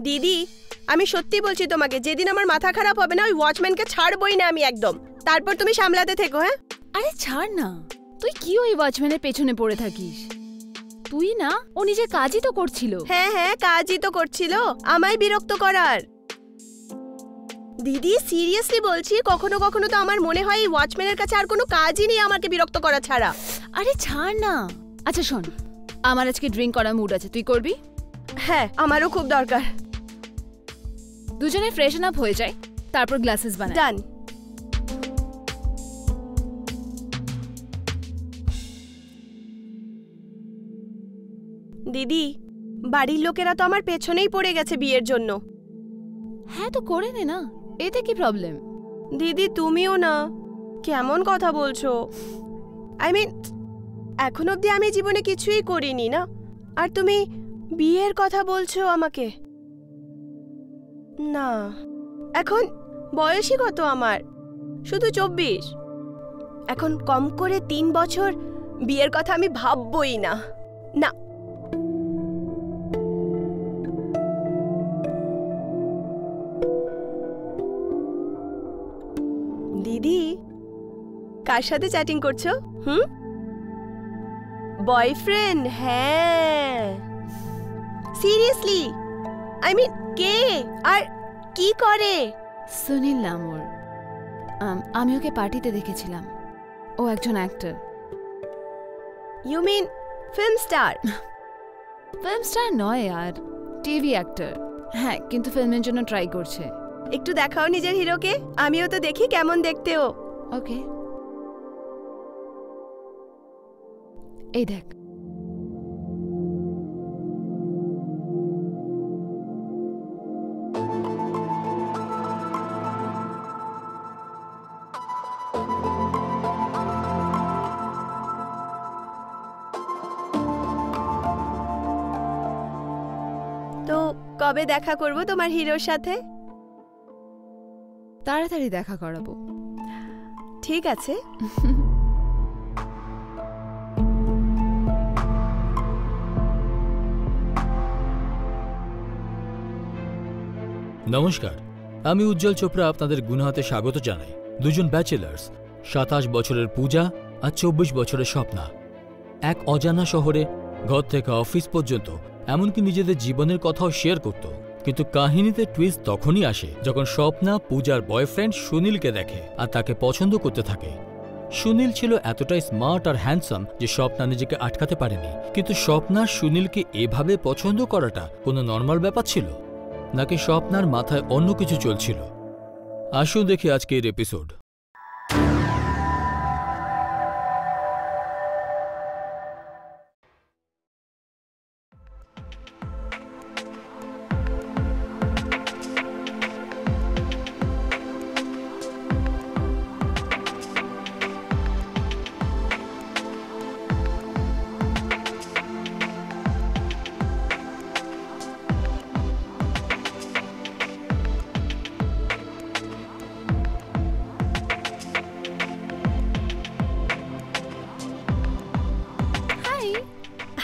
দিদি আমি সত্যি বলছি তোমাকে, যেদিন আমার মাথা খারাপ হবে না ওই ওয়াচম্যানকে ছাড়বই না আমি একদম। তারপর তুমি সামলাতে থেকো। হ্যাঁ আরে ছাড় না, তুই কি ওই ওয়াচম্যানের পেছনে পড়ে থাকিস? তুই না, ও নিজের কাজই তো করছিল। হ্যাঁ হ্যাঁ কাজই তো করছিল আমায় বিরক্ত করার। দিদি সিরিয়াসলি বলছি, কখনো কখনো তো আমার মনে হয় এই ওয়াচম্যানের কাছে আর কোনো কাজই নেই আমাকে বিরক্ত করা ছাড়া। আরে ছাড় না। আচ্ছা শোন, আমার আজকে ড্রিঙ্ক করার মুড আছে, তুই করবি? হ্যাঁ আমারও খুব দরকার। দুজনে ফ্রেশন আপ হয়ে যায়, তারপর গ্লাসেস বানাই। ডান। দিদি বাড়ির লোকেরা তো আমার পেছনেই পড়ে গেছে বিয়ের জন্য। হ্যাঁ তো করে নে না, এতে কি প্রবলেম? দিদি তুমিও না, কেমন কথা বলছো? আই মিন এখন অবধি আমি জীবনে কিছুই করিনি না, আর তুমি বিয়ের কথা বলছো আমাকে? না, এখন বয়সই কত আমার, শুধু 24। এখন কম করে 3 বছর বিয়ের কথা আমি ভাববই না। না দিদি, কার সাথে চ্যাটিং করছো? বয়ফ্রেন্ড? হ্যাঁ সিরিয়াসলি? আই মিন কে আর কি করে? সুনীল নাম ওর। আমি ওকে পার্টিতে দেখেছিলাম। ও একজন actor. You mean film star? Film star নয় আর, টিভি অ্যাক্টর। হ্যাঁ কিন্তু ফিল্মের জন্য ট্রাই করছে। একটু দেখাও নিজের হিরোকে, আমিও তো দেখি কেমন দেখতে ও। ওকে এই দেখ। তো কবে দেখা করব তোমার হিরোর সাথে? তাড়াতাড়ি দেখা করাবো। ঠিক আছে। নমস্কার, আমি উজ্জ্বল চোপড়া আপনাদের গুনহাতে স্বাগত জানাই। দুজন ব্যাচেলার্স, 27 বছরের পূজা আর 24 বছরের স্বপ্না, এক অজানা শহরে ঘর থেকে অফিস পর্যন্ত এমনকি নিজেদের জীবনের কথাও শেয়ার করত। কিন্তু কাহিনীতে টুইস্ট তখনই আসে যখন স্বপ্না পূজার বয়ফ্রেন্ড সুনীলকে দেখে আর তাকে পছন্দ করতে থাকে। সুনীল ছিল এতটাই স্মার্ট আর হ্যান্ডসাম যে স্বপ্না নিজেকে আটকাতে পারেনি। কিন্তু স্বপ্নার সুনীলকে এভাবে পছন্দ করাটা কোনো নর্মাল ব্যাপার ছিল নাকি স্বপ্নার মাথায় অন্য কিছু চলছিল? আসুন দেখি আজকের episode.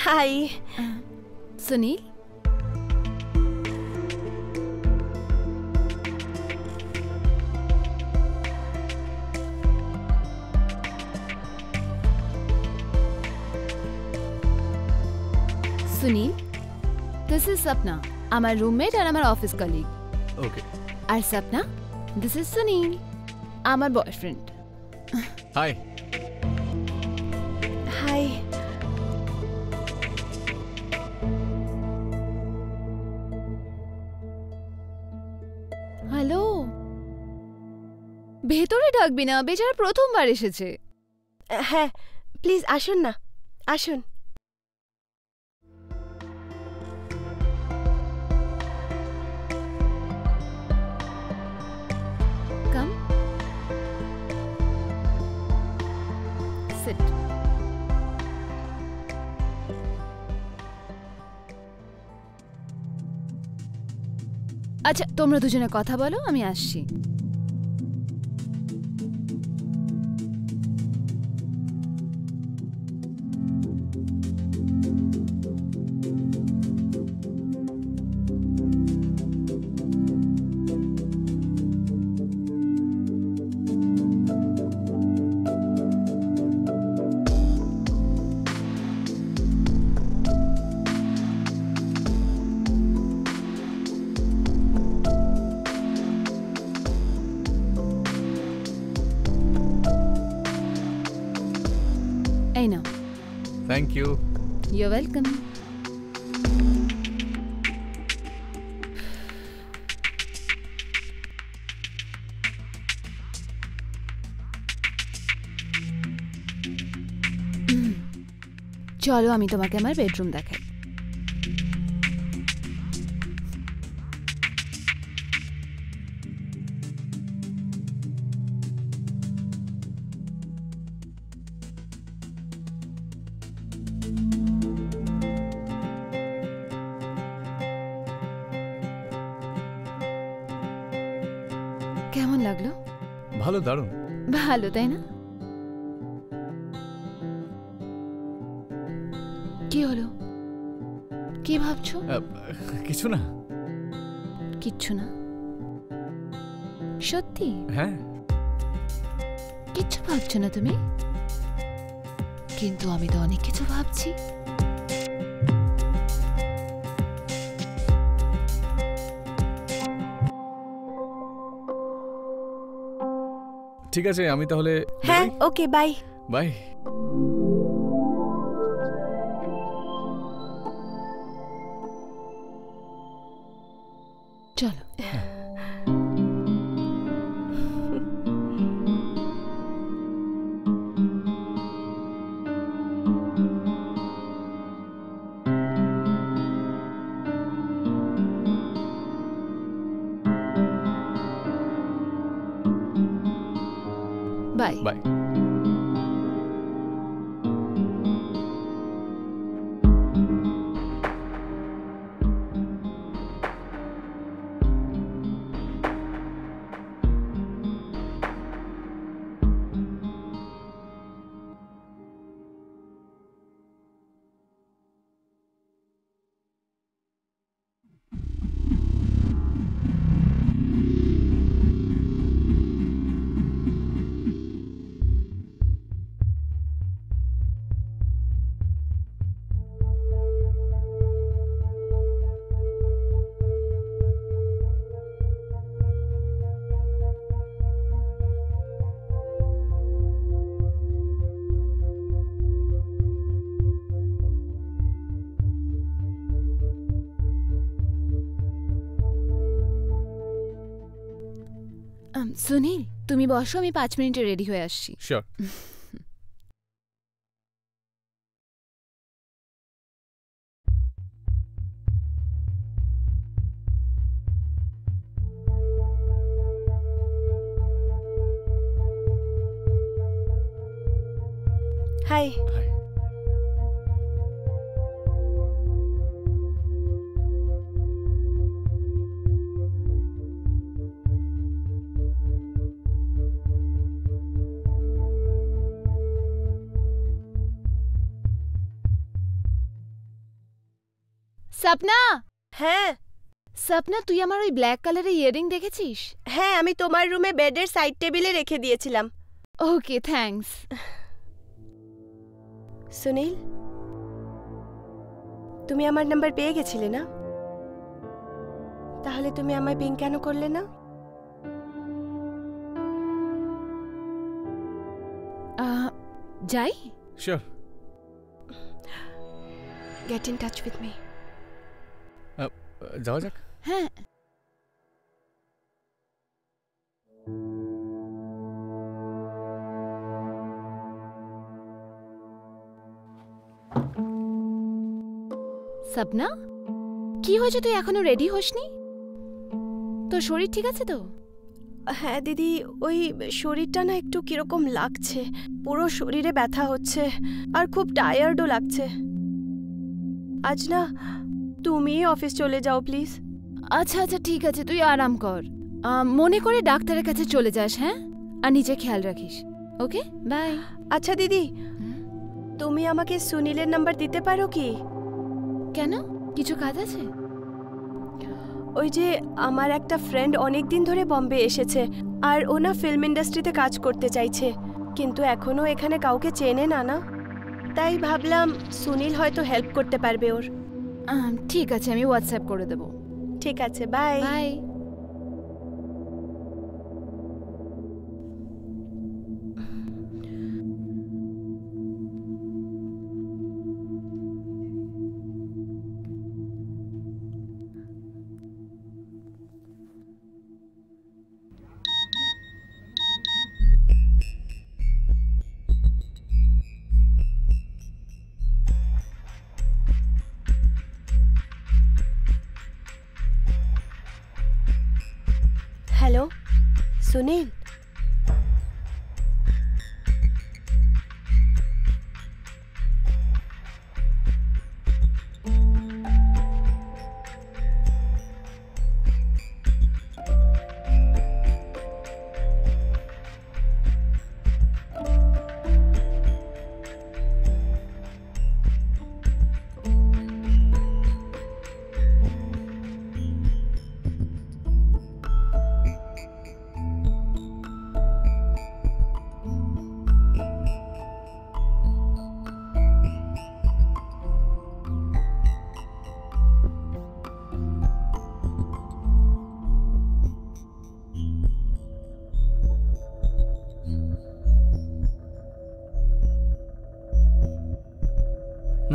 Hi Sunil, Sunil, this is Sapna, আমার রুমমেট আর আমার অফিস কলিগ। ওকে। আর সপনা, দিস ইজ সুনীল, আমার বয়ফ্রেন্ড। হাই। হাই। হ্যালো, ভেতরে ডাকবি না? বেচারা প্রথমবার এসেছে। হ্যাঁ প্লিজ আসুন না, আসুন। Come sit. আচ্ছা তোমরা দুজনে কথা বলো, আমি আসছি। এই নাও। Thank you. You welcome. চলো আমি তোমাকে আমার বেডরুম দেখাই। কেমন লাগলো? ভালো, দারুণ। ভালো তাই না? কি হলো? কি ভাবছো? কিছু না। কিচ্ছু না? সত্যি? হ্যাঁ। কিচ্ছু ভাবছো না তুমি? কিন্তু আমি তো অনেক কিছু ভাবছি। ঠিক আছে, আমি তাহলে। হ্যাঁ, ওকে, বাই। বাই। চলো। বাই। বাই। সুনীল, তুমি বসো, আমি 5 মিনিটে রেডি হয়ে আসছি। শিওর। হাই। সপনা! হ্যাঁ সপনা, তুই আমার ওই ব্ল্যাক কালারের ইয়ারিং দেখেছিস? হ্যাঁ, আমি তোমার রুমে বেডের সাইড টেবিলে রেখে দিয়েছিলাম। ওকে, থ্যাঙ্কস। সুনীল, তুমি আমার নাম্বার পেয়ে গেছিলে না? তাহলে তুমি আমায় পিং কেন করলে না? যাই? Sure. Get in touch with me. যাওয়া যাক। হ্যাঁ। সপনা, কি হয়েছে? তুই এখনো রেডি হসনি? তোর শরীর ঠিক আছে তো? হ্যাঁ দিদি, ওই শরীরটা না একটু কিরকম লাগছে, পুরো শরীরে ব্যথা হচ্ছে আর খুব টায়ার্ডও লাগছে। আজ না তুমি অফিস চলে যাও প্লিজ। আচ্ছা আচ্ছা, ঠিক আছে, তুই আরাম কর। মনে করে ডাক্তারের কাছে চলে যাস, হ্যাঁ? আর নিজে খেয়াল রাখিস। ওকে, বাই। আচ্ছা দিদি, তুমি আমাকে সুনীলের নাম্বার দিতে পারো কি? কেন, কিছু কাজ আছে? ওই যে আমার একটা ফ্রেন্ড অনেক দিন ধরে বম্বে এসেছে আর ও না ফিল্ম ইন্ডাস্ট্রিতে কাজ করতে চাইছে, কিন্তু এখনো এখানে কাউকে চেনে না না, তাই ভাবলাম সুনীল হয়তো হেল্প করতে পারবে ওর। ঠিক আছে, আমি হোয়াটসঅ্যাপ করে দেবো। ঠিক আছে, বাই। বাই। সুনীল,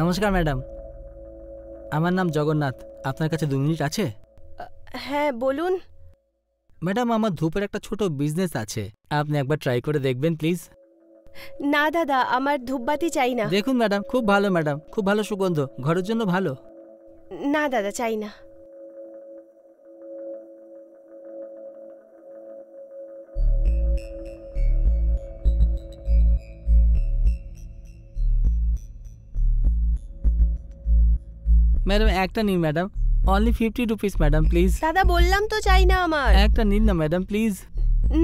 নমস্কার ম্যাডাম, আমার নাম জগন্নাথ। আপনার কাছে 2 মিনিট আছে? হ্যাঁ বলুন। ম্যাডাম, আমার ধূপের একটা ছোট বিজনেস আছে, আপনি একবার ট্রাই করে দেখবেন প্লিজ। না দাদা, আমার ধূপবাতি চাই না। দেখুন ম্যাডাম, খুব ভালো ম্যাডাম, খুব ভালো সুগন্ধ, ঘরের জন্য ভালো। না দাদা, চাই না। ম্যাডাম একটা নিন madam, only 50 rupees madam please. দাদা বললাম তো চাই না আমার। একটা নিন না ম্যাডাম প্লিজ।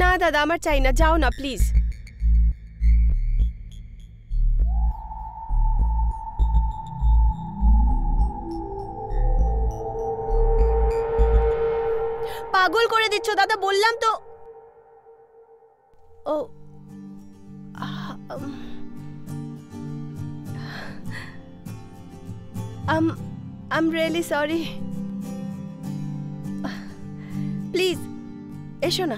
না দাদা, আমার চাই না, যাও না প্লিজ। পাগল করে দিচ্ছ দাদা, বললাম তো। ও I'm really sorry. প্লিজ এসো না।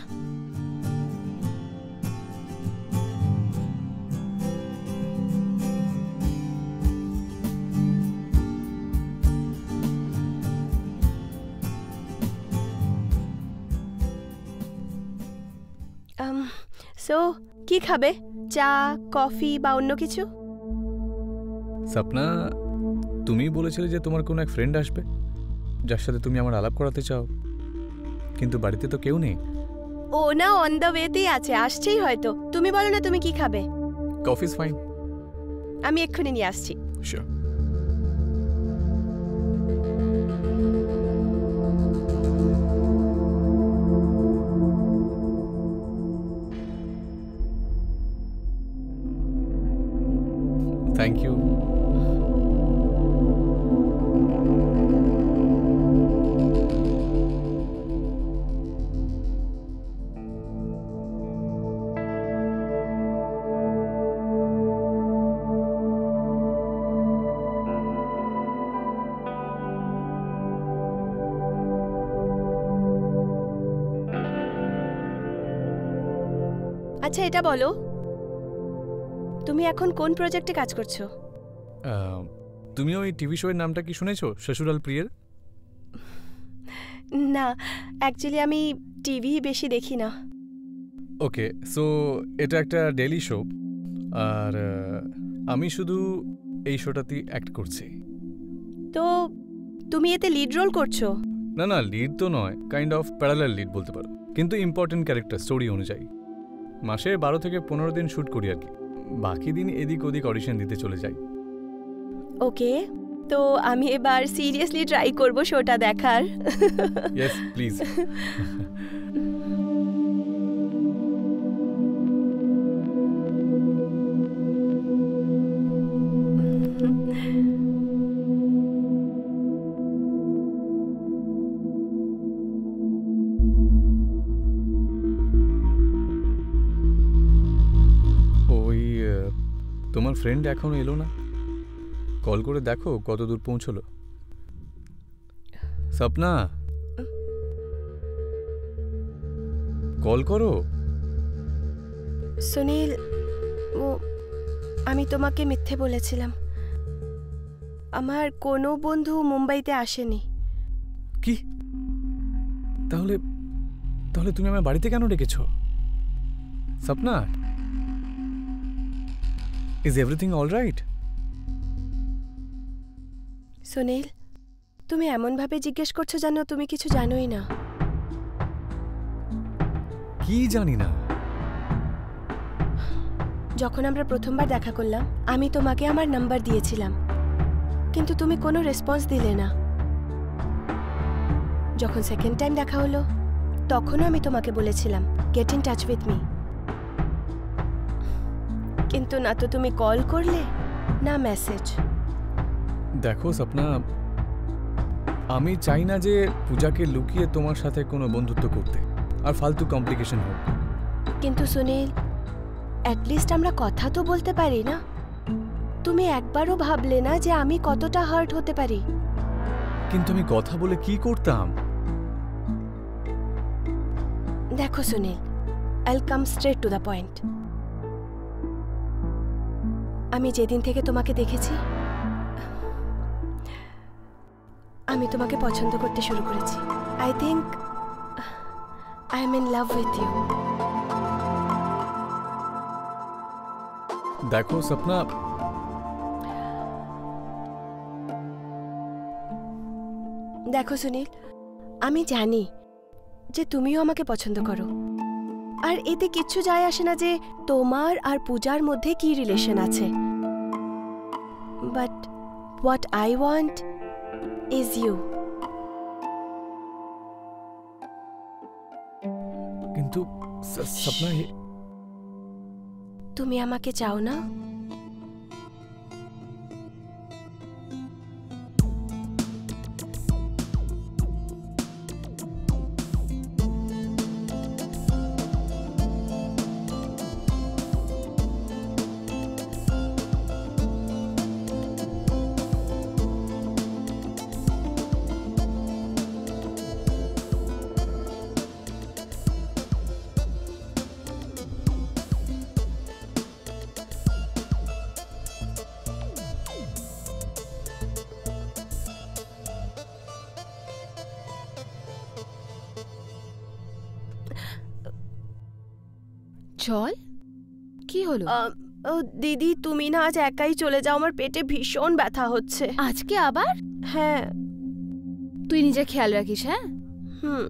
সো কি খাবে? চা, কফি বা অন্য কিছু? সপনা, তুমি বলেছিলে যে তোমার কোনো এক ফ্রেন্ড আসবে যার সাথে তুমি আমার আলাপ করাতে চাও, কিন্তু বাড়িতে তো কেউ নেই। ও না, অন দ্য ওয়েতেই আছে, আসছেই হয়তো। তুমি বলো না তুমি কি খাবে? Coffee is fine. আমি এক্ষুনি নিয়ে আসছি। শিওর। Thank you. আচ্ছা এটা বলো, তুমি এখন কোন প্রজেক্টে কাজ করছো? তুমি ওই টিভি শোয়ের নামটা কি শুনেছো, শ্বশুরাল প্রিয়ের? না, অ্যাকচুয়ালি আমি টিভি বেশি দেখি না। ওকে, সো এটা একটা ডেইলি শো, আর আমি শুধু এই শোটাতেই অ্যাক্ট করছি। তো তুমি এতে লিড রোল করছো? না না, লিড তো নয়, কাইন্ড অফ প্যারালাল লিড বলতে পারো, কিন্তু ইম্পর্টেন্ট ক্যারেক্টার স্টোরি অনুযায়ী। মাসে 12 থেকে 15 দিন শ্যুট করি আর কি, বাকি দিন এদিক ওদিক অডিশন দিতে চলে যাই। ওকে, তো আমি এবার সিরিয়াসলি ট্রাই করব শোটা দেখার। Yes please. ওই তোমার ফ্রেন্ড এখনো এলো না? কল করে দেখো কত দূর পৌঁছলো। সপনা, কল করো। সুনীল, আমি তোমাকে মিথ্যে বলেছিলাম। আমার কোনো বন্ধু মুম্বাইতে আসেনি। কি? তাহলে তাহলে তুমি আমার বাড়িতে কেন ডেকেছো? Sapna, is everything all right? Sunil, তুমি এমনভাবে জিজ্ঞেস করছো যেন তুমি কিছু জানোই না। কি জানি না। যখন আমরা প্রথমবার দেখা করলাম আমি তোমাকে আমার নাম্বার দিয়েছিলাম, কিন্তু তুমি কোনো রেসপন্স দিলে না। যখন সেকেন্ড টাইম দেখা হলো তখনও আমি তোমাকে বলেছিলাম get in touch with me, কিন্তু না তো তুমি কল করলে না মেসেজ। দেখো স্বপ্না, আমি চাই না যে পূজাকে লুকিয়ে তোমার সাথে কোনো বন্ধুত্ব করতে আর ফালতু কমপ্লিকেশন হোক। কিন্তু সুনীল, অ্যাটলিস্ট আমরা কথা তো বলতে পারি না? তুমি একবারও ভাবলে না যে আমি কতটা হার্ট হতে পারি? কিন্তু আমি কথা বলে কি করতাম? দেখো সুনীল, আইল কাম স্ট্রেট টু দ্য পয়েন্ট। আমি যেদিন থেকে তোমাকে দেখেছি আমি তোমাকে পছন্দ করতে শুরু করেছি। I think I am in love with you. দেখো স্বপ্না, দেখো সুনীল, আমি জানি যে তুমিও আমাকে পছন্দ করো, আর এতে কিচ্ছু যায় আসে না যে তোমার আর পূজার মধ্যে কি রিলেশন আছে। But what I want is you. কিন্তু স্বপ্না, তুমি আমাকে চাও না? চল, কি হলো? ও দিদি, তুমি না আজ একাই চলে যাও, আমার পেটে ভীষণ ব্যথা হচ্ছে। আজকে আবার? হ্যাঁ। তুই নিজের খেয়াল রাখিস। হ্যাঁ। হুম।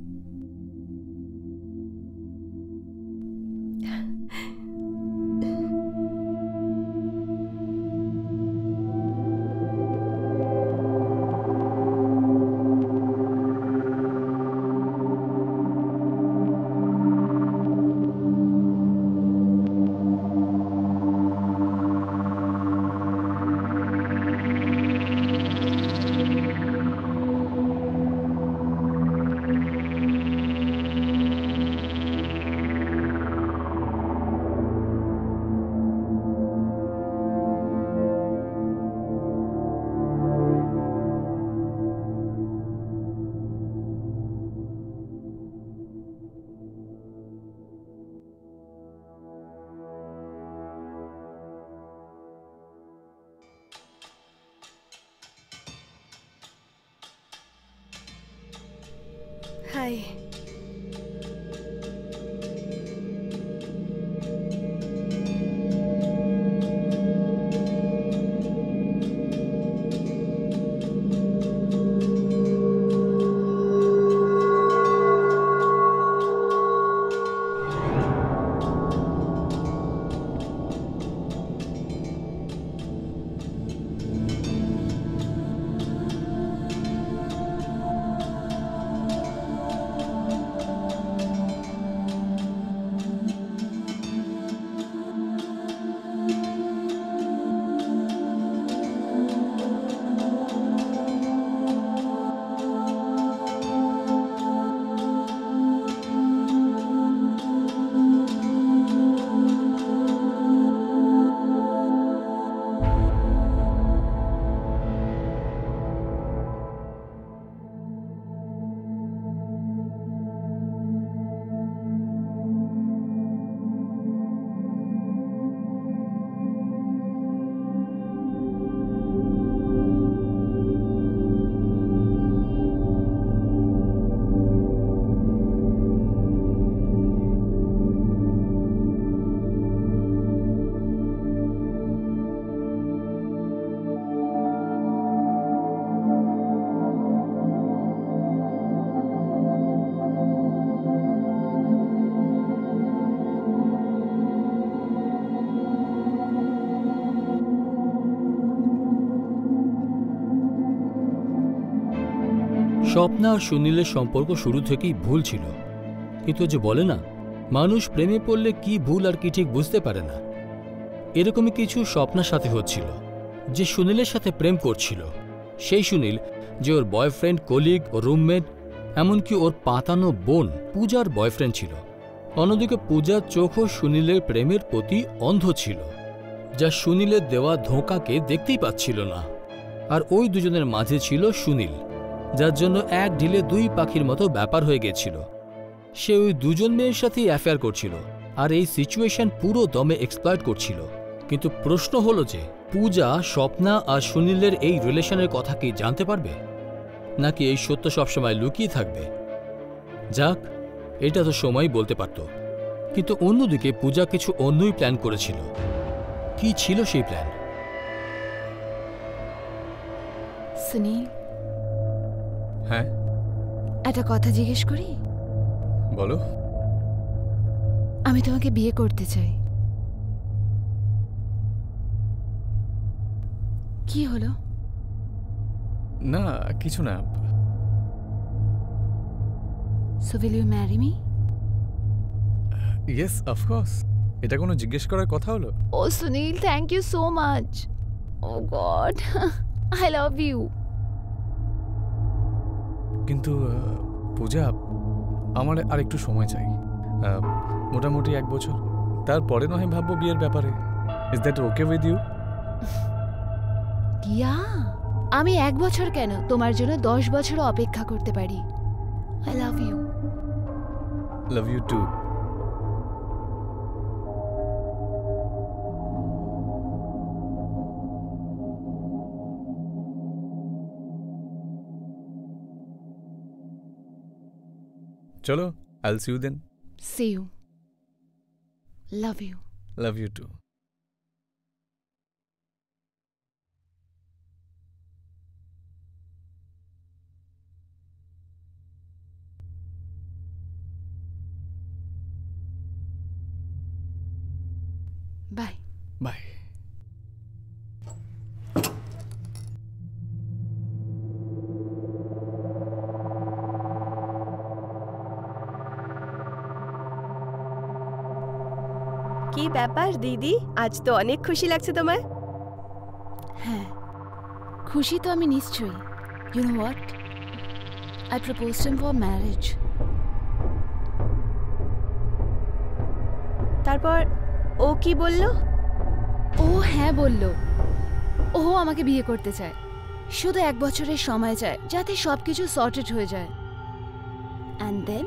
হাই। স্বপ্না আর সুনীলের সম্পর্ক শুরু থেকেই ভুল ছিল, কিন্তু যে বলে না, মানুষ প্রেমে পড়লে কি ভুল আর কি ঠিক বুঝতে পারে না, এরকমই কিছু স্বপ্নার সাথে হচ্ছিল। যে সুনীলের সাথে প্রেম করছিল সেই সুনীল যে ওর বয়ফ্রেন্ড, কলিগ ও রুমমেট, এমনকি ওর পাতানো বোন পূজার বয়ফ্রেন্ড ছিল। অন্যদিকে পূজার চোখও সুনীলের প্রেমের প্রতি অন্ধ ছিল, যা সুনীলের দেওয়া ধোঁকাকে দেখতেই পাচ্ছিল না। আর ওই দুজনের মাঝে ছিল সুনীল, যার জন্য এক ঢিলে দুই পাখির মতো ব্যাপার হয়ে গেছিল। সে ওই দুজন মেয়ের সাথেই অ্যাফেয়ার করছিল আর এই সিচুয়েশন পুরো দমে এক্সপ্লয়েট করছিল। কিন্তু প্রশ্ন হলো যে পূজা স্বপ্না আর সুনীলের এই রিলেশনের কথা কি জানতে পারবে, নাকি এই সত্য সবসময় লুকিয়ে থাকবে? যাক, এটা তো সময় বলতে পারত। কিন্তু অন্যদিকে পূজা কিছু অন্যই প্ল্যান করেছিল। কি ছিল সেই প্ল্যান? সুনীল, হ্যাঁ একটা কথা জিজ্ঞেস করি? বলো। আমি তোমাকে বিয়ে করতে চাই। কি হলো? না, কিছু না। So will you marry me? Yes, of course. এটা কোনো জিজ্ঞেস করার কথা হলো? Oh Sunil, thank you so much. Oh God, I love you. কিন্তু পূজা, আমার আর একটু সময় চাই, মোটামুটি 1 বছর। তারপরে নয় ভাববো বিয়ের ব্যাপারে। Is that okay with you? আমি 1 বছর কেন, তোমার জন্য 10 বছরও অপেক্ষা করতে পারি। I love you. Love you too. চলো, I'll see you then. See you. Love you. Love you too. Bye. Bye. কি ব্যাপার দিদি, আজ তো অনেক খুশি লাগছে তোমার। হ্যাঁ, খুশি তো আমি নিশ্চয়ই। You know what? I proposed him for marriage. তারপর ও কি বলল? ও হ্যাঁ বলল। ও আমাকে বিয়ে করতে চায়, শুধু 1 বছরের সময় চায় যাতে সবকিছু সর্টেড হয়ে যায়। And then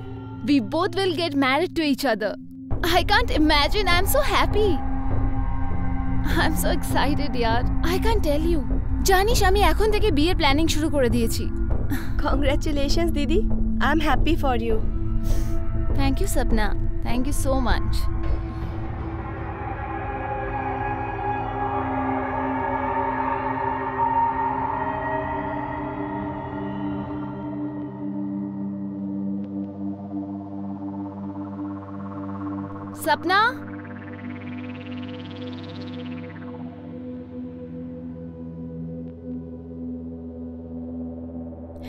we both will get married to each other. I can't imagine. I'm so happy. I'm so excited, yaar. I can't tell you. জানিস আমি এখন থেকে বিয়ের প্ল্যানিং শুরু করে দিয়েছি। Congratulations দিদি, I'm happy for you. Thank you, Sapna. Thank you so much. Sapna?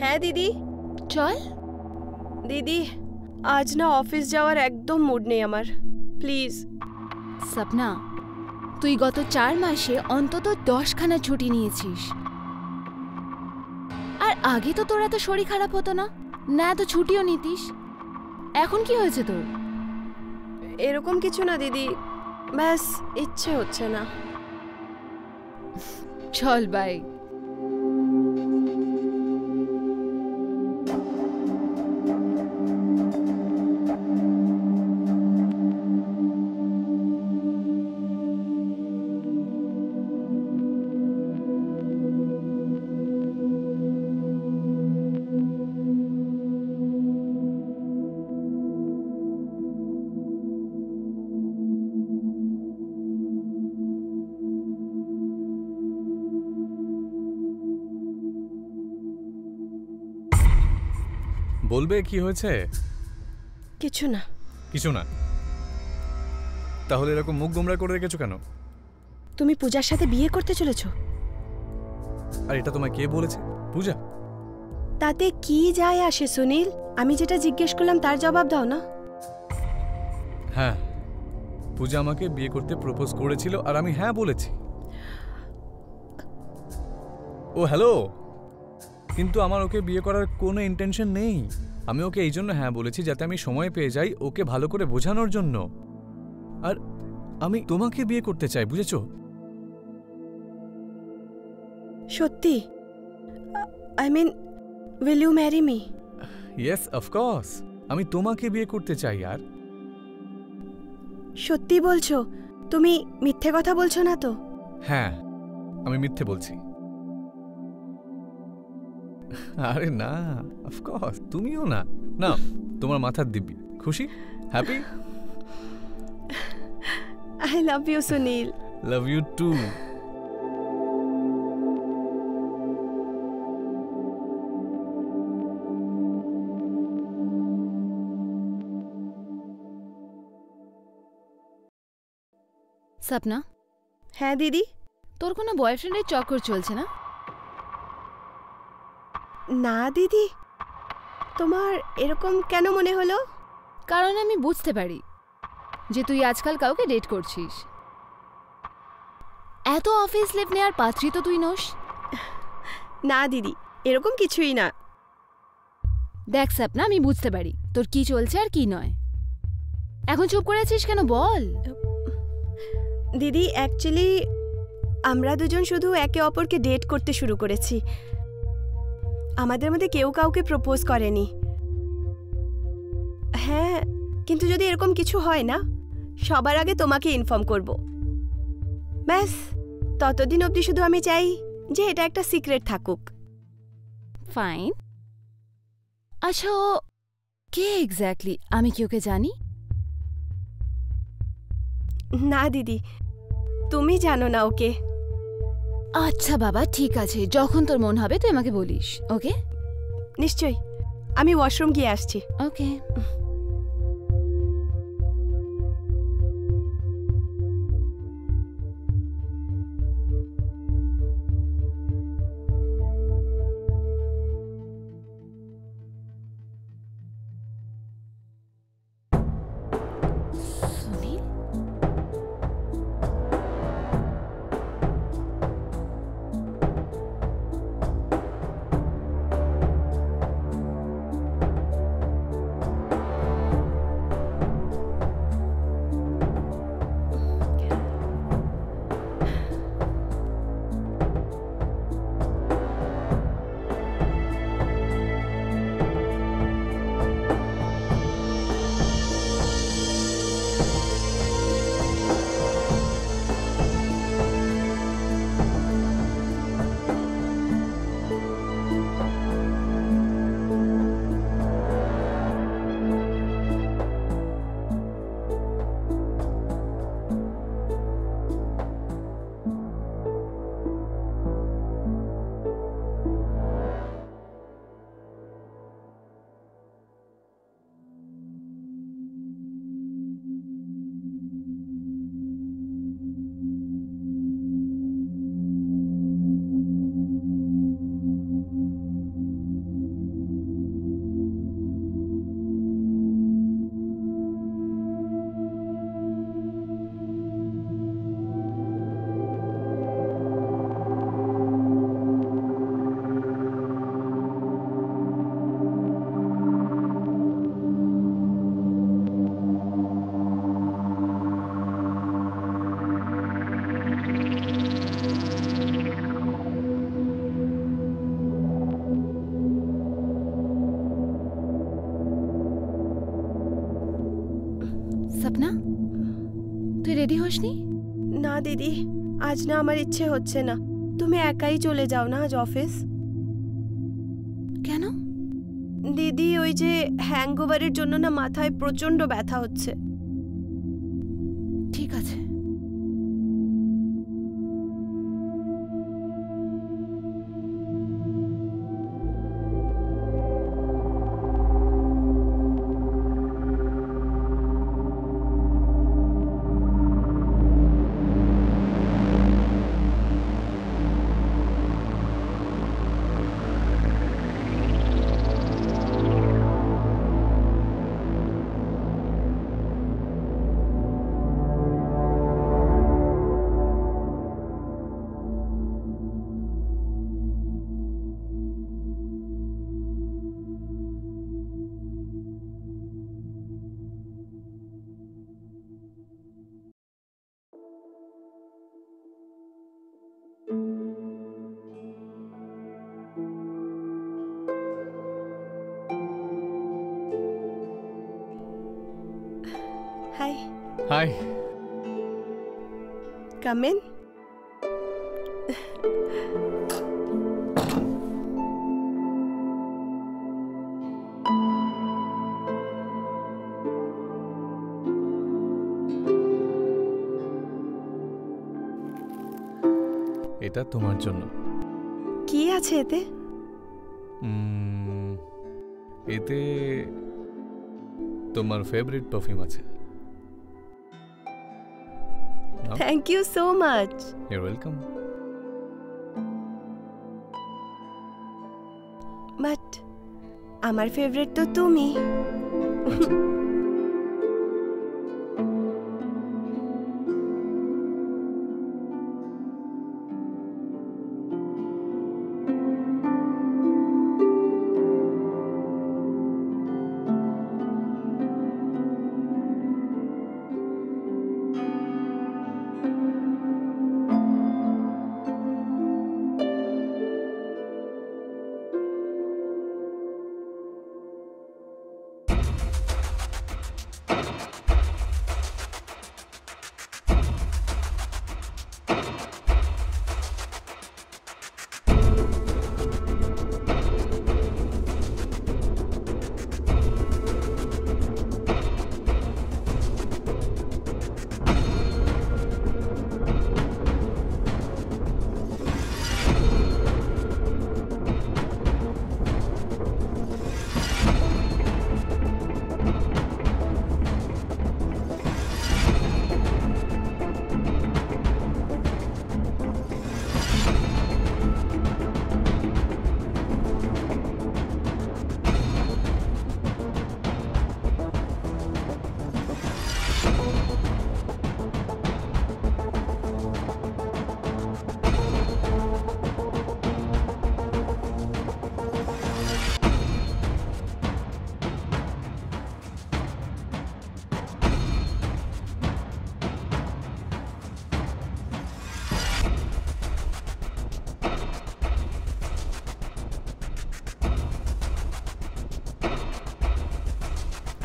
হ্যাঁ দিদি। চল। দিদি, আজ না অফিস যাওয়ার একদম মুড নেই আমার, প্লিজ। সপনা, তুই গত 4 মাসে অন্তত 10খানা ছুটি নিয়েছিস। আর আগে তো তোর এত শরীর খারাপ হতো না, না এত ছুটিও নিতিস। এখন কি হয়েছে তোর? এরকম কিছু না দিদি, ব্যাস ইচ্ছে হচ্ছে না। চল বাই। বলবে কি হয়েছে? কিছু না। কিছু না? তাহলে এরকম মুখ গোমরা করে রেখেছো কেন? তুমি পূজার সাথে বিয়ে করতে চলেছো? আর এটা তোমায় কে বলেছে? পূজা? তাতে কি যায় আসে সুনীল? আমি যেটা জিজ্ঞেস করলাম তার জবাব দাও না। হ্যাঁ, পূজা আমাকে বিয়ে করতে প্রপোজ করেছিল আর আমি হ্যাঁ বলেছি। ও হ্যালো, কিন্তু আমার ওকে বিয়ে করার কোনো ইন্টেনশন নেই। আমি ওকে এই জন্য হ্যাঁ বলেছি যাতে আমি সময় পেয়ে যাই ওকে ভালো করে বোঝানোর জন্য। আর আমি তোমাকে বিয়ে করতে চাই, বুঝেছো? সত্যি? I mean, will you marry me? Yes, of course, আমি তোমাকে বিয়ে করতে চাই। আর সত্যি বলছো? তুমি মিথ্যে কথা বলছো না তো? হ্যাঁ, আমি মিথ্যে বলছি। আরে না, অফকোর্স, তুমিও না। না, তোমার মাথার দিব্যি। খুশি? Happy? I love you Sunil. Love you too. Sapna, হ্যাঁ দিদি? তোর কোনো বয়ফ্রেন্ডের চক্কর চলছে না? না দিদি, তোমার এরকম কেন মনে হলো? কারণ আমি বুঝতে পারি যে তুই আজকাল কাউকে ডেট করছিস। এত অফিস লিভ নেওয়ার পাত্রী তো তুই নোস। না দিদি, এরকম কিছুই না। দেখ সপনা, আমি বুঝতে পারি তোর কি চলছে আর কি নয়। এখন চুপ করে আছিস কেন, বল। দিদি, অ্যাকচুয়ালি আমরা দুজন শুধু একে অপরকে ডেট করতে শুরু করেছি। আমাদের মধ্যে কেউ কাউকে প্রপোজ করেনি। হ্যাঁ, কিন্তু যদি এরকম কিছু হয় না, সবার আগে তোমাকে ইনফর্ম করব। ব্যাস, ততদিন অবধি শুধু আমি চাই যে এটা একটা সিক্রেট থাকুক। ফাইন। আচ্ছা, ও কে এক্স্যাক্টলি? আমি কি ওকে জানি? না দিদি, তুমি জানো না ওকে। আচ্ছা বাবা, ঠিক আছে, যখন তোর মন হবে তুই আমাকে বলিস। ওকে? নিশ্চয়ই। আমি ওয়াশরুম গিয়ে আসছি। ওকে। সপনা, তুই রেডি হসনি? না দিদি, আজ না আমার ইচ্ছে হচ্ছে না। তুমি একাই চলে যাও না আজ অফিস। কেন? দিদি, ওই যে হ্যাংওভারের জন্য না মাথায় প্রচন্ড ব্যথা হচ্ছে। ঠিক আছে। হাই। Come in. এটা তোমার জন্য। কি আছে এতে? এতে তোমার ফেভারিট পারফিউম আছে। Thank you so much. You welcome. But আমার ফেভারিট তো তুমি।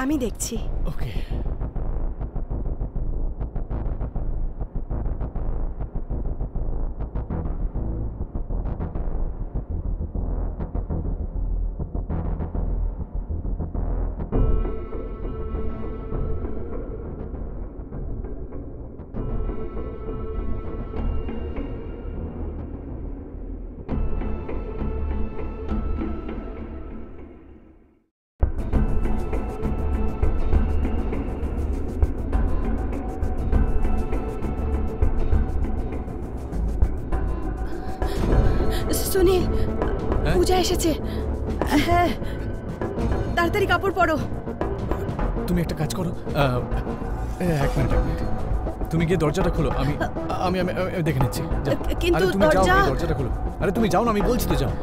আমি দেখছি। ওকে। সুনীল, পূজা এসেছে। হ্যাঁ, তাড়াতাড়ি কাপড় পরো। তুমি একটা কাজ করো, এক মিনিট। তুমি গিয়ে দরজাটা খোলো, আমি আমি আমি দেখে নিচ্ছি। কিন্তু তুমি যাও, দরজাটা খোলো। আরে তুমি যাও না, আমি বলছি তো যাও।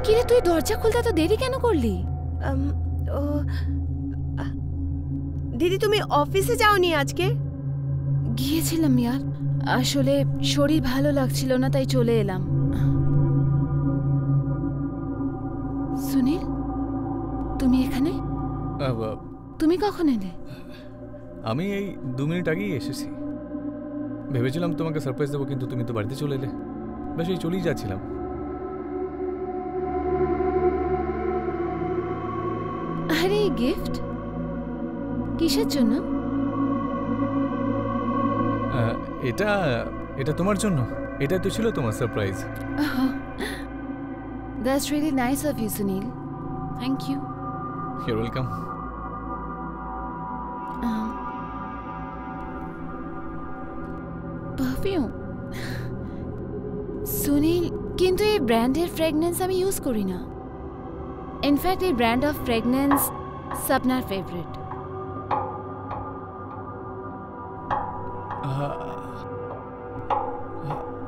কিরে তুই দরজা খুলতে তো দেরি কেন করলি? দিদি তুমি অফিসে যাওনি আজকে? গিয়েছিলাম ইয়ার, আসলে শরীর ভালো লাগছিল না তাই চলে এলাম। সুনীল, তুমি এখানে? তুমি কখন এলে? আমি এই 2 মিনিট আগেই এসেছি। ভেবেছিলাম তোমাকে সারপ্রাইজ দেবো, কিন্তু তুমি তো বাড়িতে চলে এলে। বেশ এই চলেই যাচ্ছিলাম। আরে গিফট কিসের জন্য? এটা এটা তোমার জন্য। এটা তো ছিল তোমার surprise. That's really nice of you Sunil, thank you. You welcome. Perfume Sunil, কিন্তু এই ব্র্যান্ডের ফ্রেগনেন্স আমি ইউজ করি না। ইনফ্যাক্ট এই ব্র্যান্ড অফ ফ্রেগনেন্স সপনার ফেভারিট।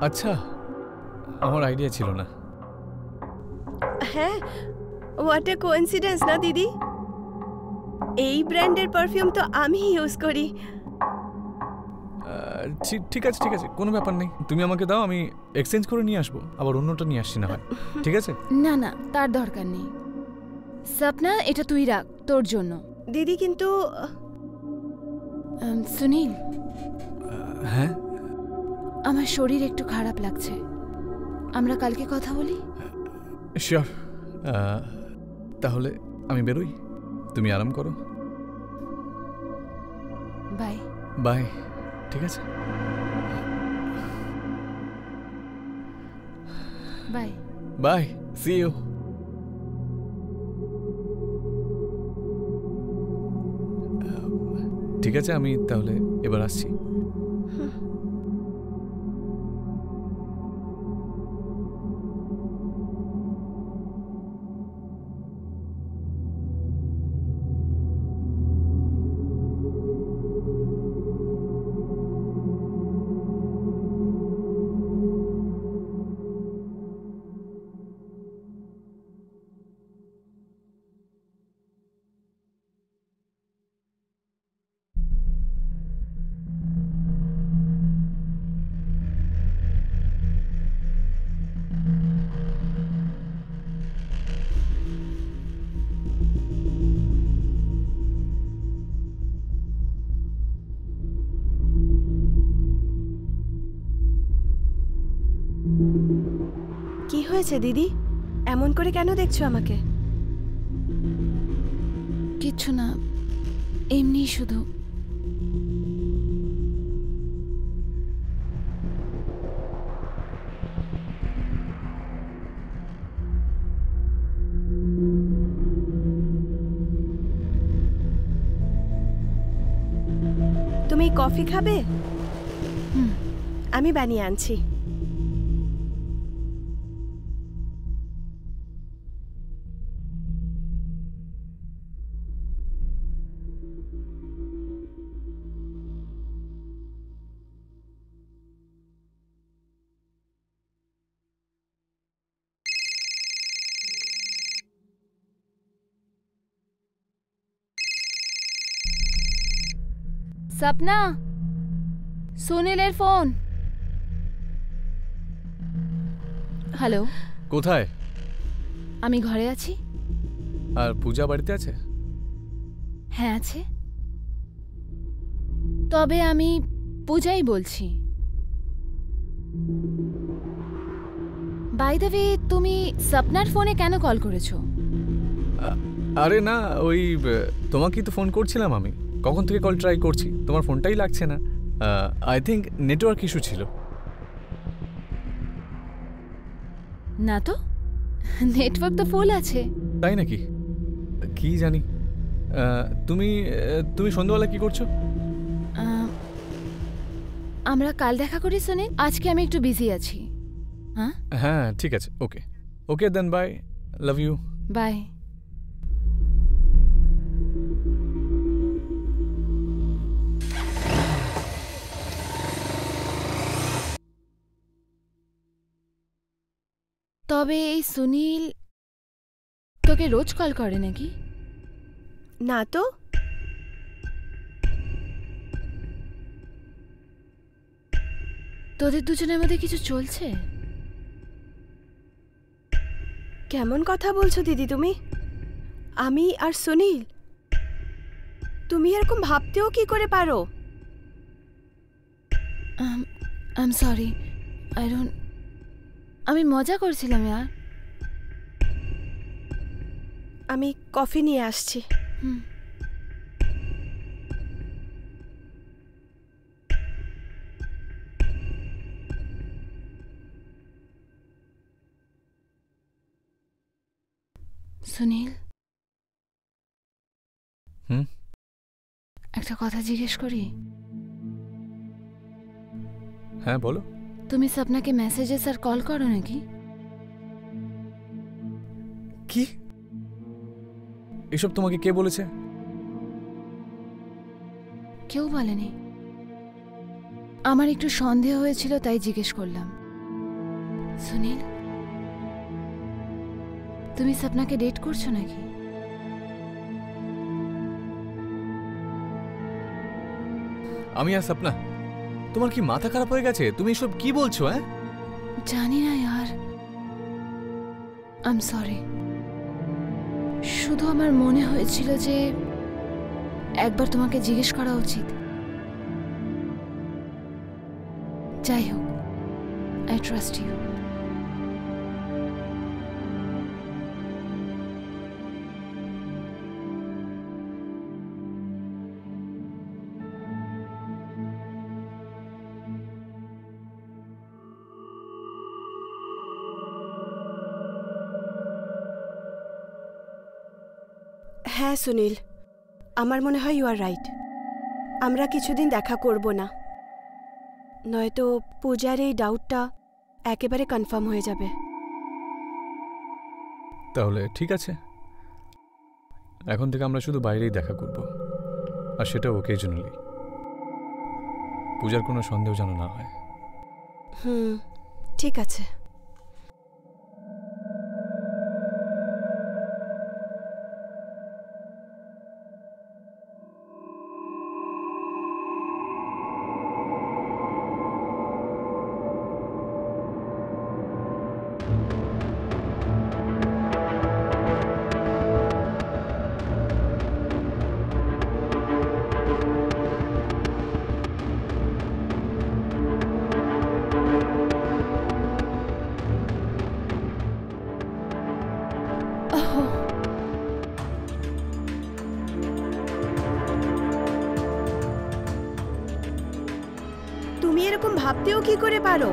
আচ্ছা, আমার আইডিয়া ছিল না। হ্যাঁ, হোয়াট এ কোইন্সিডেন্স না দিদি, এই ব্র্যান্ডের পারফিউম তো আমি ইউজ করি। ঠিক আছে ঠিক আছে, কোনো ব্যাপার নেই। তুমি আমাকে দাও, আমি এক্সচেঞ্জ করে নিয়ে আসবো, আবার অন্যটা নিয়ে আসছি না হয়। ঠিক আছে? না না, তার দরকার নেই। সপনা, এটা তুই রাখ তোর জন্য। দিদি কিন্তু সুনীল, হ্যাঁ আমার শরীর একটু খারাপ লাগছে, আমরা কালকে কথা বলি। শিওর। তাহলে আমি বেরোই, তুমি আরাম করো। Bye bye. ঠিক আছে, বাই বাই, সি ইউ। ঠিক আছে, আমি তাহলে এবার আসছি। কি হয়েছে দিদি, এমন করে কেন দেখছো আমাকে? কিচ্ছু না, এমনি শুধু। তুমি কফি খাবে? হুম। আমি বানিয়ে আনছি। সপনা, সুনীলের ফোন। হ্যালো, কোথায়? আমি ঘরে আছি। আর পূজা বাড়িতে আছে? হ্যাঁ আছে, তবে আমি পূজাই বলছি। বাই দ্য ওয়ে, তুমি সপনার ফোনে কেন কল করেছো? আরে না, ওই তোমাকেই তো ফোন করছিলাম আমি। কখন থেকে কল ট্রাই করছি, তোমার ফোনটাই লাগছে না। আই থিঙ্ক নেটওয়ার্ক ইস্যু ছিল। না তো, নেটওয়ার্ক তো ফুল আছে। তাই নাকি? কি জানি। তুমি তুমি সন্ধ্যাবেলা কি করছো? আমরা কাল দেখা করি সুনীল, আজকে আমি একটু বিজি আছি। হ্যাঁ হ্যাঁ ঠিক আছে, ওকে ওকে দেন, বাই, লাভ ইউ। বাই। তবে এই সুনীল তোকে রোজ কল করে নাকি? না তো। তোদের দুজনের মধ্যে কিছু চলছে? কেমন কথা বলছো দিদি তুমি? আমি আর সুনীল? তুমি এরকম ভাবতেও কি করে পারো? আই এম সরি, আমি মজা করছিলাম यार। আমি কফি নিয়ে আসছি। হুম। সুনীল, একটা কথা জিজ্ঞেস করি? হ্যাঁ বলো। তুমি সপনাকে মেসেজেস আর কল করো নাকি? কি এসব তোমাকে কে বলেছে? কেউ বলেনি, আমার একটু সন্দেহ হয়েছিল তাই জিজ্ঞেস করলাম। সুনীল, তুমি সপনাকে ডেট করছো নাকি? আমি আর সপনা? তোমার কি মাথা খারাপ হয়ে গেছে? তুমি এসব কি বলছো? হ্যাঁ, জানি না यार, আই এম সরি। শুধু আমার মনে হয়েছিল যে একবার তোমাকে জিজ্ঞেস করা উচিত। যাই হোক, আই ট্রাস্ট ইউ। হ্যাঁ সুনীল, আমার মনে হয় ইউ আর রাইট। আমরা কিছুদিন দেখা করব না, নয়তো পূজার এই ডাউটটা একেবারে কনফার্ম হয়ে যাবে। তাহলে ঠিক আছে, এখন থেকে আমরা শুধু বাইরেই দেখা করব, আর সেটা ওকেজনালি। পূজার কোনো সন্দেহ যেন না হয়। ঠিক আছে। তুমি এরকম ভাবতেও কি করে পারো?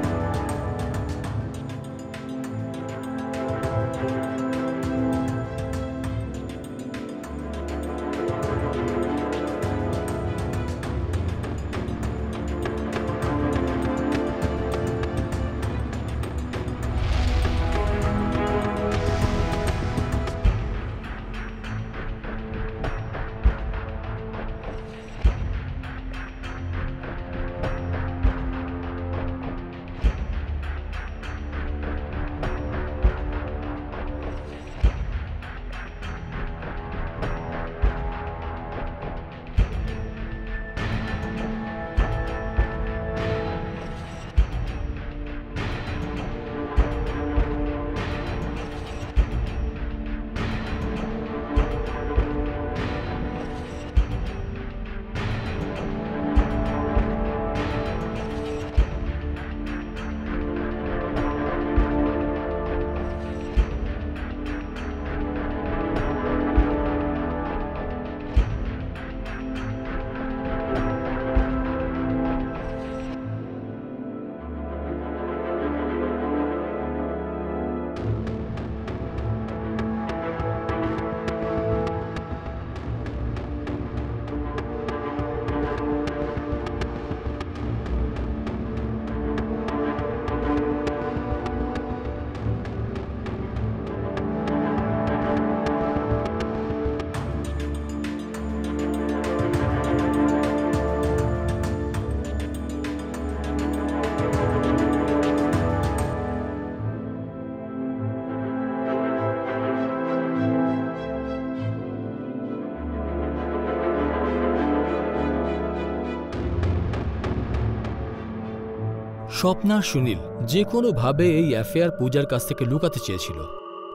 স্বপ্না আর সুনীল যে কোনোভাবে এই অ্যাফেয়ার পূজার কাছ থেকে লুকাতে চেয়েছিল,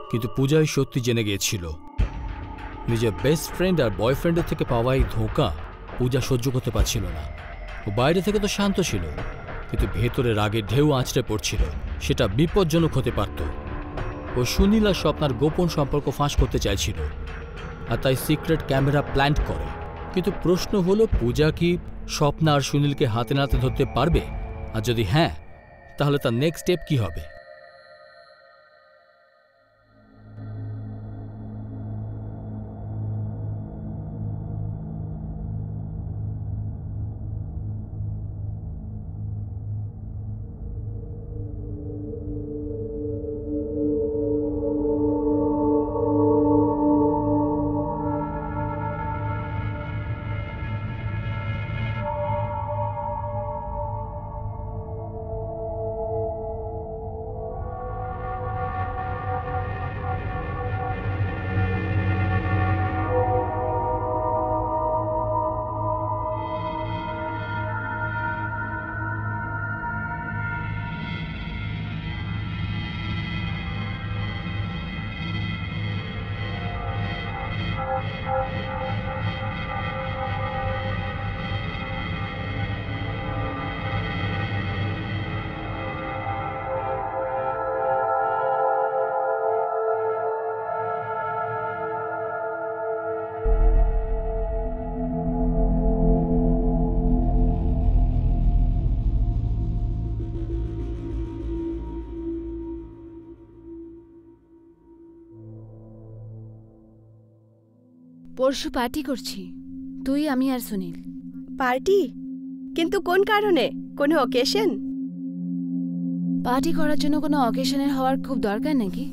কিন্তু পূজাই সত্যি জেনে গিয়েছিল। নিজের বেস্ট ফ্রেন্ড আর বয়ফ্রেন্ডের থেকে পাওয়া এই ধোঁকা পূজা সহ্য করতে পারছিল না। ও বাইরে থেকে তো শান্ত ছিল, কিন্তু ভেতরে রাগে ঢেউ আঁচড়ে পড়ছিল। সেটা বিপজ্জনক হতে পারত। ও সুনীল আর স্বপ্নার গোপন সম্পর্ক ফাঁস করতে চাইছিল, আর তাই সিক্রেট ক্যামেরা প্ল্যান্ট করে। কিন্তু প্রশ্ন হলো, পূজা কি স্বপ্না আর সুনীলকে হাতে নাতে ধরতে পারবে? আর যদি হ্যাঁ, তাহলে তার নেক্সট স্টেপ কি হবে? পরশু পার্টি করছি, তুই, আমি আর সুনীল। পার্টি? কিন্তু কোন কারণে? কোনো অকেশন? পার্টি করার জন্য কোনো অকেশনের হওয়ার খুব দরকার নাকি?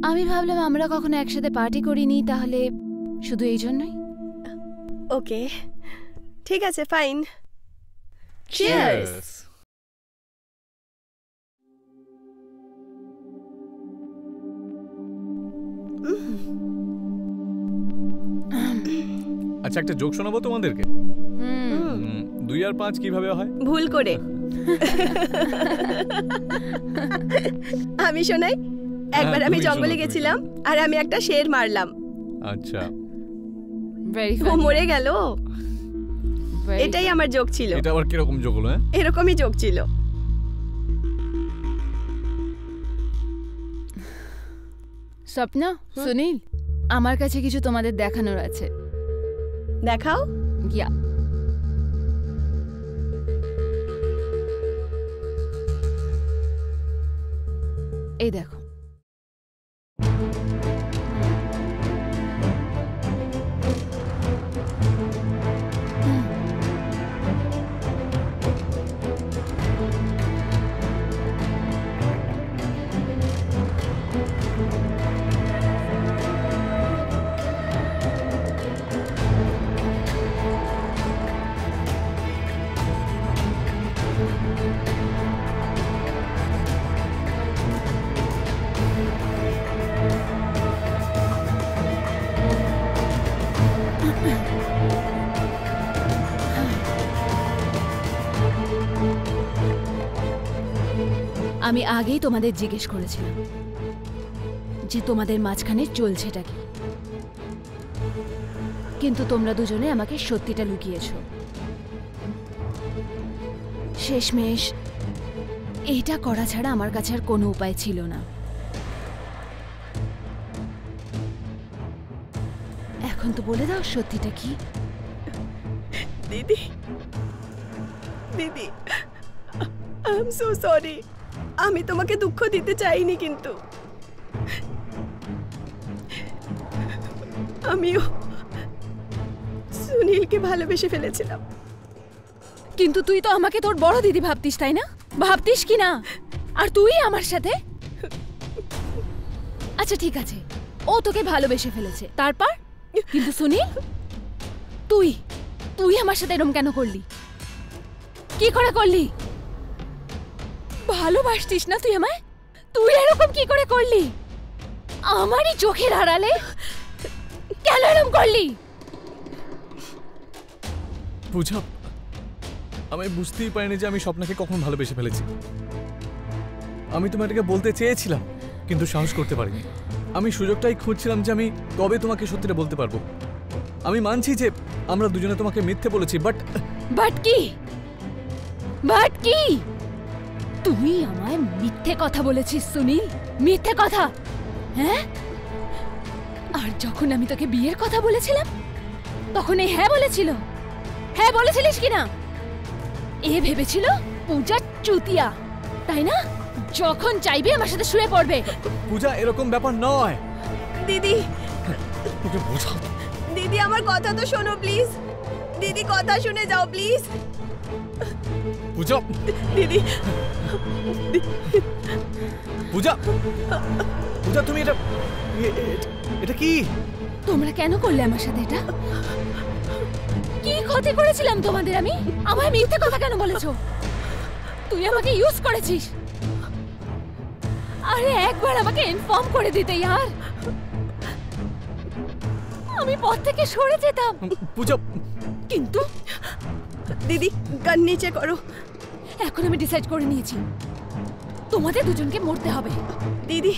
আমি ভাবলাম আমরা কখনো একসাথে পার্টি করিনি, তাহলে শুধু এই জন্যই। ওকে, ঠিক আছে, ফাইন। চিয়ার্স। আচ্ছা, একটা জোক শোনাবো তোমাদেরকে। 2 আর 5 কিভাবে হয়? ভুল করে। আমি শোনাই। একবার আমি জঙ্গলে গেছিলাম আর আমি একটা শের মারলাম। আচ্ছা, ও মরে গেল। এটাই আমার জোক ছিল। এটা আবার কিরকম জোক হলো? এরকমই জোক ছিল। স্বপ্না, সুনীল, আমার কাছে কিছু তোমাদের দেখানোর আছে। দেখাও। ইয়া, এই দেখো। আমি আগেই তোমাদের জিজ্ঞেস করেছিলাম যে তোমাদের মাঝখানে চলছেটা কি, কিন্তু তোমরা দুজনে আমাকে সত্যিটা লুকিয়েছো। শেষমেশ এইটা করা ছাড়া আমার কাছে আর কোনো উপায় ছিল না। এখন তো বলে দাও সত্যিটা কি। দিদি, দিদি, আই এম সো সরি। আমি তোমাকে দুঃখ দিতে চাইনি, কিন্তু আমিও সুনীলকে ভালোবেসে ফেলেছিলাম। কিন্তু তুই তো আমাকে তোর বড় দিদি ভাবতিস, তাই না? ভাবতিস কি না? আর তুই আমার সাথে। আচ্ছা ঠিক আছে, ও তোকে ভালোবেসে ফেলেছে, তারপর? কিন্তু সুনীল, তুই তুই আমার সাথে এরকম কেন করলি? কি করে করলি? ভালোবাসতিস না তুই আমায়? তুই এরকম কি করে করলি? আমারই চোখের আড়ালে কেন এরকম করলি? পূজা, আমি বুঝতেই পারিনি যে আমি স্বপ্নাকে কখন ভালোবেসে ফেলেছি। আমি তোমাকে বলতে চেয়েছিলাম, কিন্তু সাহস করতে পারিনি। আমি সুযোগটাই খুঁজছিলাম যে আমি কবে তোমাকে সত্যিটা বলতে পারবো। আমি মানছি যে আমরা দুজনে তোমাকে মিথ্যে বলেছি, বাট কি? তুই আমায় মিথ্যে কথা বলেছিস সুনীল, মিথ্যে কথা। হ্যাঁ, আর যখন আমি তোকে বিয়ের কথা বলেছিলাম তখন এই হ্যাঁ বলেছিল। হ্যাঁ বলেছিলিস কিনা? এ ভেবেছিল পূজা চুতিয়া, তাই না? যখন চাইবে আমার সাথে শুয়ে পড়বে। পূজা, এরকম ব্যাপার নয়। দিদি, ওকে বোঝাও। দিদি আমার কথা তো শোনো প্লিজ। দিদি কথা শুনে যাও প্লিজ। পূজা, দিদি, পূজা, পূজা, তুমি এটা কি? তোমরা কেন করলে আমার সাথে এটা? কি ক্ষতি করেছিলাম তোমাদের আমি? আমায় মিথ্যে কথা কেন বলেছো? তুই আমাকে ইউজ করেছিস। আরে একবার আমাকে ইনফর্ম করে দিতে यार, আমি পথ থেকে সরে যেতাম। পূজা, কিন্তু দিদি গান নিচে করো। এখন আমি ডিসাইড করে নিয়েছি, তোমাদের দুজনকে মরতে হবে। দিদি,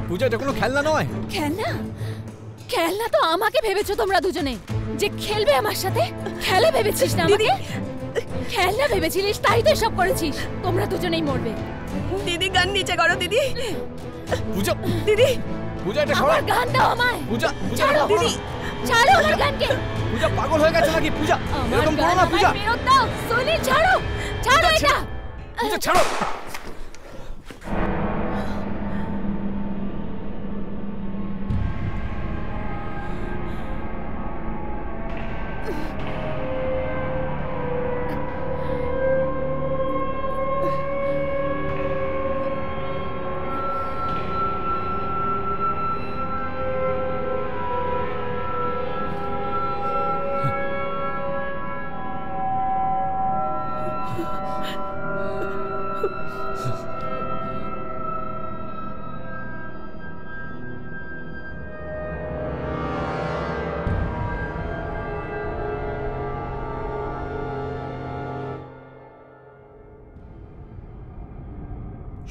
পূজা, এটা কোনো খেলনা নয়। খেলনা? খেলনা তো আমাকে ভেবেছো তোমরা দুজনে, যে খেলবে আমার সাথে। খেলা ভেবেছিস না আমাকে? খেলনা ভেবেছিলিস, তাই তো সব করেছিস। তোমরা দুজনেই মরবে। দিদি গান নিচে করো। দিদি, পূজা, দিদি, পূজা, এটা আমার গান দাও আমায়। পূজা, ছাড়ো দিদি, ছাড়ো আমার গানকে। পূজা পাগল হয়ে গেছে নাকি? পূজা, এরকম করো না। পূজা, ফেরত দাও। সুনীল, ছাড়ো, ছাড়ো এটা। পূজা, ছাড়ো।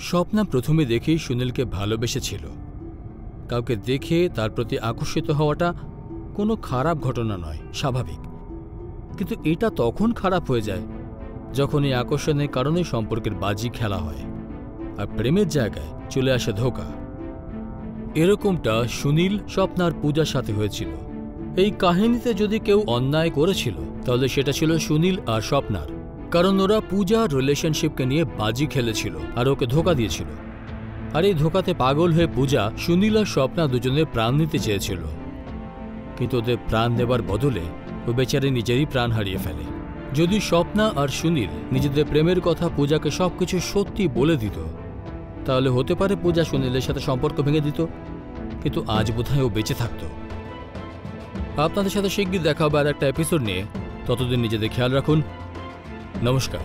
স্বপ্না প্রথমে দেখেই সুনীলকে ভালোবেসেছিল। কাউকে দেখে তার প্রতি আকর্ষিত হওয়াটা কোনো খারাপ ঘটনা নয়, স্বাভাবিক। কিন্তু এটা তখন খারাপ হয়ে যায় যখন এই আকর্ষণের কারণে সম্পর্কের বাজি খেলা হয় আর প্রেমের জায়গায় চলে আসে ধোঁকা। এরকমটা সুনীল, স্বপ্নার পূজার সাথে হয়েছিল। এই কাহিনীতে যদি কেউ অন্যায় করেছিল তাহলে সেটা ছিল সুনীল আর স্বপ্নার, কারণ ওরা পূজার রিলেশনশিপকে নিয়ে বাজি খেলেছিল আর ওকে ধোঁকা দিয়েছিল। আর এই ধোঁকাতে পাগল হয়ে পূজা সুনীল আর স্বপ্না দুজনের প্রাণ নিতে চেয়েছিল, কিন্তু ওদের প্রাণ নেবার বদলে ও বেচারে নিজেরই প্রাণ হারিয়ে ফেলে। যদি স্বপ্না আর সুনীল নিজেদের প্রেমের কথা পূজাকে সবকিছু সত্যি বলে দিত তাহলে হতে পারে পূজা সুনীলের সাথে সম্পর্ক ভেঙে দিত, কিন্তু আজ বোধহয় ও বেঁচে থাকত। আপনাদের সাথে শিগগির দেখা হবে আর একটা এপিসোড নিয়ে। ততদিন নিজেদের খেয়াল রাখুন। নমস্কার।